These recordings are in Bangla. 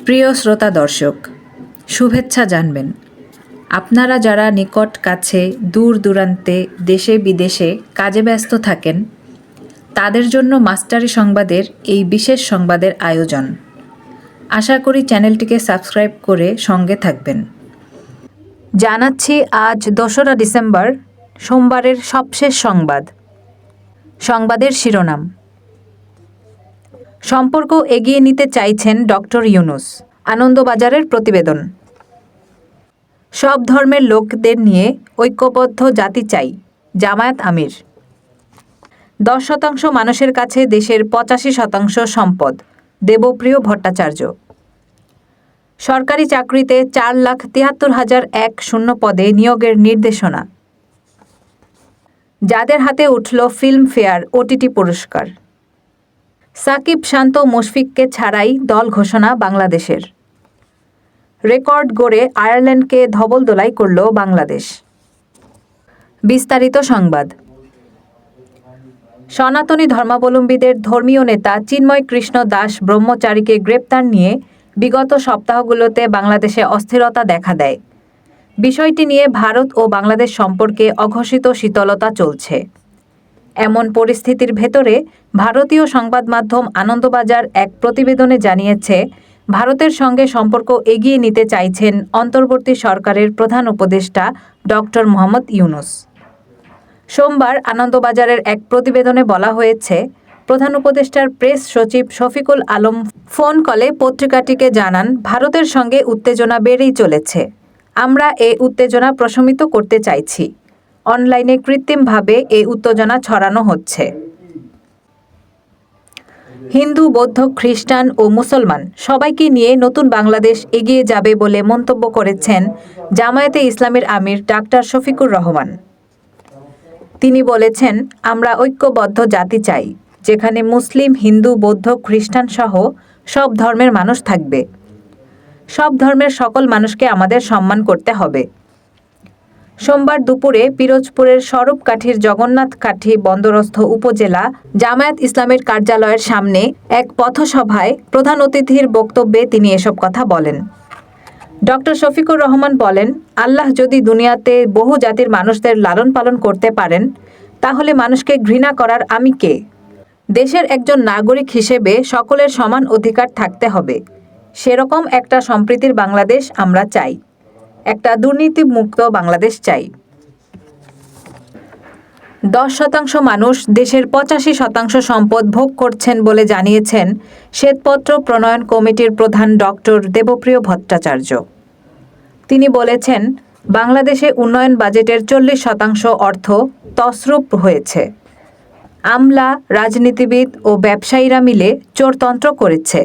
প্রিয় শ্রোতা দর্শক, শুভেচ্ছা জানবেন। আপনারা যারা নিকট কাছে দূর দূরান্তে দেশে বিদেশে কাজে ব্যস্ত থাকেন, তাদের জন্য মাস্টারি সংবাদের এই বিশেষ সংবাদের আয়োজন। আশা করি চ্যানেলটিকে সাবস্ক্রাইব করে সঙ্গে থাকবেন। জানাচ্ছি আজ 2রা ডিসেম্বর, সোমবারের সবশেষ সংবাদ। সংবাদের শিরোনাম: সম্পর্ক এগিয়ে নিতে চাইছেন ডক্টর ইউনূস। আনন্দবাজারের প্রতিবেদন। সব ধর্মের লোকদের নিয়ে ঐক্যবদ্ধ জাতি চাই, জামায়াত আমির। 10% মানুষের কাছে দেশের 85% সম্পদ, দেবপ্রিয় ভট্টাচার্য। সরকারি চাকরিতে 4,73,001 পদে নিয়োগের নির্দেশনা। যাদের হাতে উঠল ফিল্মফেয়ার ওটিটি পুরস্কার। সাকিব, শান্ত, মুশফিককে ছাড়াই দল ঘোষণা বাংলাদেশের। রেকর্ড গড়ে আয়ারল্যান্ডকে ধবলদোলাই করল বাংলাদেশ। বিস্তারিত সংবাদ। সনাতনী ধর্মাবলম্বীদের ধর্মীয় নেতা চিন্ময় কৃষ্ণ দাস ব্রহ্মচারীকে গ্রেপ্তার নিয়ে বিগত সপ্তাহগুলোতে বাংলাদেশে অস্থিরতা দেখা দেয়। বিষয়টি নিয়ে ভারত ও বাংলাদেশ সম্পর্কে অঘোষিত শীতলতা চলছে। এমন পরিস্থিতির ভেতরে ভারতীয় সংবাদ মাধ্যম আনন্দবাজার এক প্রতিবেদনে জানিয়েছে, ভারতের সঙ্গে সম্পর্ক এগিয়ে নিতে চাইছেন অন্তর্বর্তী সরকারের প্রধান উপদেষ্টা ডক্টর মোহাম্মদ ইউনূস। সোমবার আনন্দবাজারের এক প্রতিবেদনে বলা হয়েছে, প্রধান উপদেষ্টার প্রেস সচিব শফিকুল আলম ফোন কলে পত্রিকাটিকে জানান, ভারতের সঙ্গে উত্তেজনা বেড়েই চলেছে। আমরা এই উত্তেজনা প্রশমিত করতে চাইছি। অনলাইনে কৃত্রিমভাবে এই উত্তেজনা ছড়ানো হচ্ছে। হিন্দু, বৌদ্ধ, খ্রিস্টান ও মুসলমান সবাইকে নিয়ে নতুন বাংলাদেশ এগিয়ে যাবে বলে মন্তব্য করেছেন জামায়াতে ইসলামীর আমির ডাক্তার শফিকুর রহমান। তিনি বলেছেন, আমরা ঐক্যবদ্ধ জাতি চাই, যেখানে মুসলিম, হিন্দু, বৌদ্ধ, খ্রিস্টান সহ সব ধর্মের মানুষ থাকবে। সব ধর্মের সকল মানুষকে আমাদের সম্মান করতে হবে। সোমবার দুপুরে পিরোজপুরের স্বরূপকাঠির জগন্নাথকাঠি বন্দরস্থ উপজেলা জামায়াত ইসলামের কার্যালয়ের সামনে এক পথসভায় প্রধান অতিথির বক্তব্যে তিনি এসব কথা বলেন। ডক্টর শফিকুর রহমান বলেন, আল্লাহ যদি দুনিয়াতে বহু জাতির মানুষদের লালন পালন করতে পারেন, তাহলে মানুষকে ঘৃণা করার আমি কে? দেশের একজন নাগরিক হিসেবে সকলের সমান অধিকার থাকতে হবে। সেরকম একটা সম্প্রীতির বাংলাদেশ আমরা চাই। একটা দুর্নীতিমুক্ত বাংলাদেশ চাই। 10% মানুষ দেশের 85% সম্পদ ভোগ করছেন বলে জানিয়েছেন শ্বেতপত্র প্রণয়ন কমিটির প্রধান ডক্টর দেবপ্রিয় ভট্টাচার্য। তিনি বলেছেন, বাংলাদেশে উন্নয়ন বাজেটের 40% অর্থ তছরূপ হয়েছে। আমলা, রাজনীতিবিদ ও ব্যবসায়ীরা মিলে চোরতন্ত্র করেছে।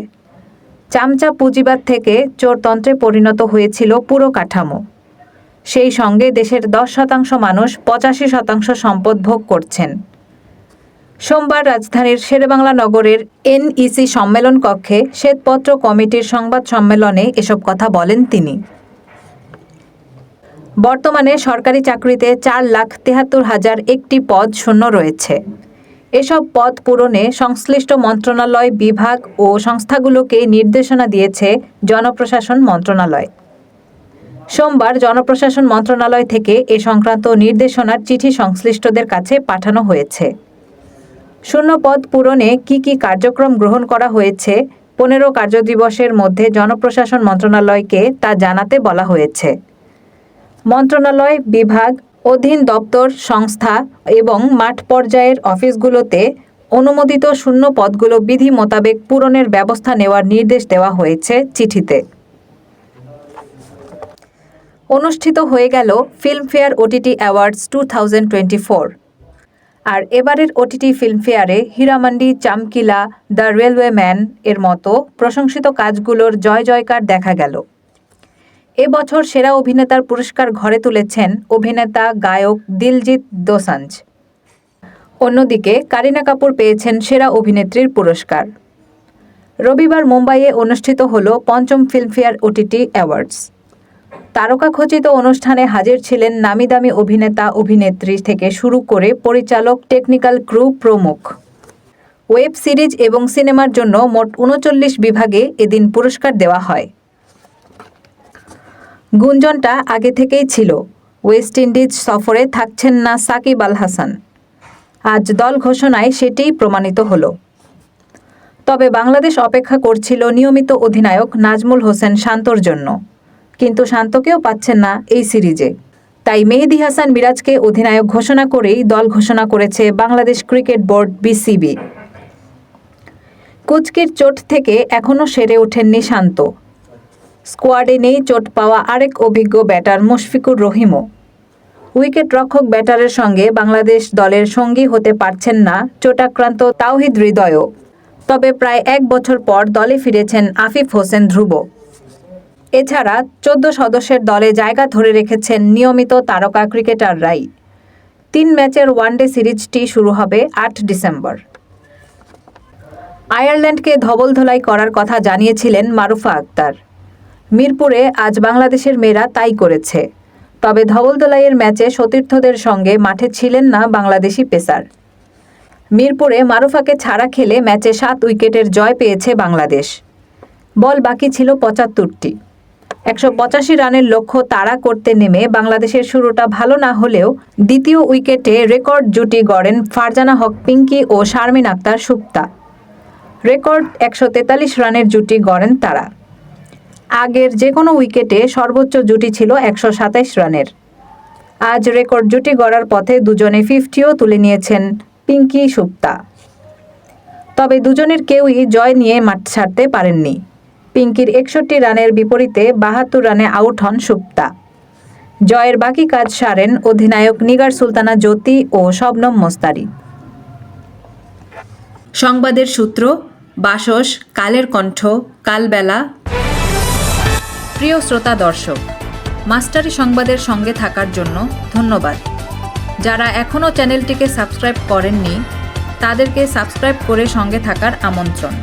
চামচা পুঁজিবাদ থেকে চোরতন্ত্রে পরিণত হয়েছিল পুরো কাঠামো। সেই সঙ্গে দেশের 10% মানুষ 85% সম্পদ ভোগ করছেন। সোমবার রাজধানীর শেরেবাংলা নগরের এনইসি সম্মেলন কক্ষে শ্বেতপত্র কমিটির সংবাদ সম্মেলনে এসব কথা বলেন তিনি। বর্তমানে সরকারি চাকরিতে 4,73,001 পদ শূন্য রয়েছে। এসব পদ পূরণে সংশ্লিষ্ট মন্ত্রণালয়, বিভাগ ও সংস্থাগুলোকে নির্দেশনা দিয়েছে জনপ্রশাসন মন্ত্রণালয়। সোমবার জনপ্রশাসন মন্ত্রণালয় থেকে এ সংক্রান্ত নির্দেশনার চিঠি সংশ্লিষ্টদের কাছে পাঠানো হয়েছে। শূন্য পদ পূরণে কি কি কার্যক্রম গ্রহণ করা হয়েছে 15 কার্যদিবসের মধ্যে জনপ্রশাসন মন্ত্রণালয়কে তা জানাতে বলা হয়েছে। মন্ত্রণালয়, বিভাগ, অধীন দপ্তর, সংস্থা এবং মাঠ পর্যায়ের অফিসগুলোতে অনুমোদিত শূন্য পদগুলো বিধি মোতাবেক পূরণের ব্যবস্থা নেওয়ার নির্দেশ দেওয়া হয়েছে চিঠিতে। অনুষ্ঠিত হয়ে গেল ফিল্মফেয়ার ওটিটি অ্যাওয়ার্ডস 2024। আর এবারের ওটিটি ফিল্মফেয়ারে Heeramandi, Chamkila, the railway man এর মতো প্রশংসিত কাজগুলোর জয় জয়কার দেখা গেল। এবছর সেরা অভিনেতার পুরস্কার ঘরে তুলেছেন অভিনেতা গায়ক দিলজিৎ দোসাঞ্জ। অন্যদিকে কারিনা কাপুর পেয়েছেন সেরা অভিনেত্রীর পুরস্কার। রবিবার মুম্বাইয়ে অনুষ্ঠিত হল 5ম ফিল্মফেয়ার ওটিটি অ্যাওয়ার্ডস। তারকাখচিত অনুষ্ঠানে হাজির ছিলেন নামিদামি অভিনেতা, অভিনেত্রী থেকে শুরু করে পরিচালক, টেকনিক্যাল ক্রু প্রমুখ। ওয়েব সিরিজ এবং সিনেমার জন্য মোট ৩৯ বিভাগে এদিন পুরস্কার দেওয়া হয়। গুঞ্জনটা আগে থেকেই ছিল, ওয়েস্ট ইন্ডিজ সফরে থাকছেন না সাকিব আল হাসান। আজ দল ঘোষণায় সেটিই প্রমাণিত হলো। তবে বাংলাদেশ অপেক্ষা করছিল নিয়মিত অধিনায়ক নাজমুল হোসেন শান্তর জন্য, কিন্তু শান্তকেও পাচ্ছেন না এই সিরিজে। তাই মেহেদী হাসান মিরাজকে অধিনায়ক ঘোষণা করেই দল ঘোষণা করেছে বাংলাদেশ ক্রিকেট বোর্ড বিসিবি। কুঁচকির চোট থেকে এখনও সেরে ওঠেননি শান্ত। স্কোয়াডে নেই চোট পাওয়া আরেক অভিজ্ঞ ব্যাটার মুশফিকুর রহিমও। উইকেট রক্ষক ব্যাটারের সঙ্গে বাংলাদেশ দলের সঙ্গী হতে পারছেন না চোটাক্রান্ত তাওহিদ হৃদয়ও। তবে প্রায় ১ বছর পর দলে ফিরেছেন আফিফ হোসেন ধ্রুব। এছাড়া ১৪ সদস্যের দলে জায়গা ধরে রেখেছেন নিয়মিত তারকা ক্রিকেটাররাই। ৩ ম্যাচের ওয়ানডে সিরিজটি শুরু হবে ৮ ডিসেম্বর। আয়ারল্যান্ডকে ধবলধোলাই করার কথা জানিয়েছিলেন মারুফা আক্তার। মিরপুরে আজ বাংলাদেশের মেয়েরা তাই করেছে। তবে ধবলধোলাইয়ের ম্যাচে সতীর্থদের সঙ্গে মাঠে ছিলেন না বাংলাদেশি পেসার। মিরপুরে মারুফাকে ছাড়া খেলে ম্যাচে ৭ উইকেটের জয় পেয়েছে বাংলাদেশ। বল বাকি ছিল ৭৫টি। ১৮৫ রানের লক্ষ্য তাড়া করতে নেমে বাংলাদেশের শুরুটা ভালো না হলেও দ্বিতীয় উইকেটে রেকর্ড জুটি গড়েন ফারজানা হক পিঙ্কি ও শারমিন আক্তার সুপ্তা। রেকর্ড ১৪৩ রানের জুটি গড়েন তারা। আগের যে কোনো উইকেটে সর্বোচ্চ জুটি ছিল ১২৭ রানের। আজ রেকর্ড জুটি গড়ার পথে দুজনে 50ও তুলে নিয়েছেন পিঙ্কি সুপ্তা। তবে দুজনের কেউই জয় নিয়ে মাঠ ছাড়তে পারেননি। পিঙ্কির ৬১ রানের বিপরীতে ৭২ রানে আউট হন সুপ্তা। জয়ের বাকি কাজ সারেন অধিনায়ক নিগার সুলতানা জ্যোতি ও শবনম মোস্তারি। সংবাদের সূত্র, বাসস, কালের কণ্ঠ, কালবেলা। প্রিয় শ্রোতা দর্শক, মাস্টারি সংবাদের সঙ্গে থাকার জন্য ধন্যবাদ। যারা এখনও চ্যানেলটিকে সাবস্ক্রাইব করেননি তাদেরকে সাবস্ক্রাইব করে সঙ্গে থাকার আমন্ত্রণ।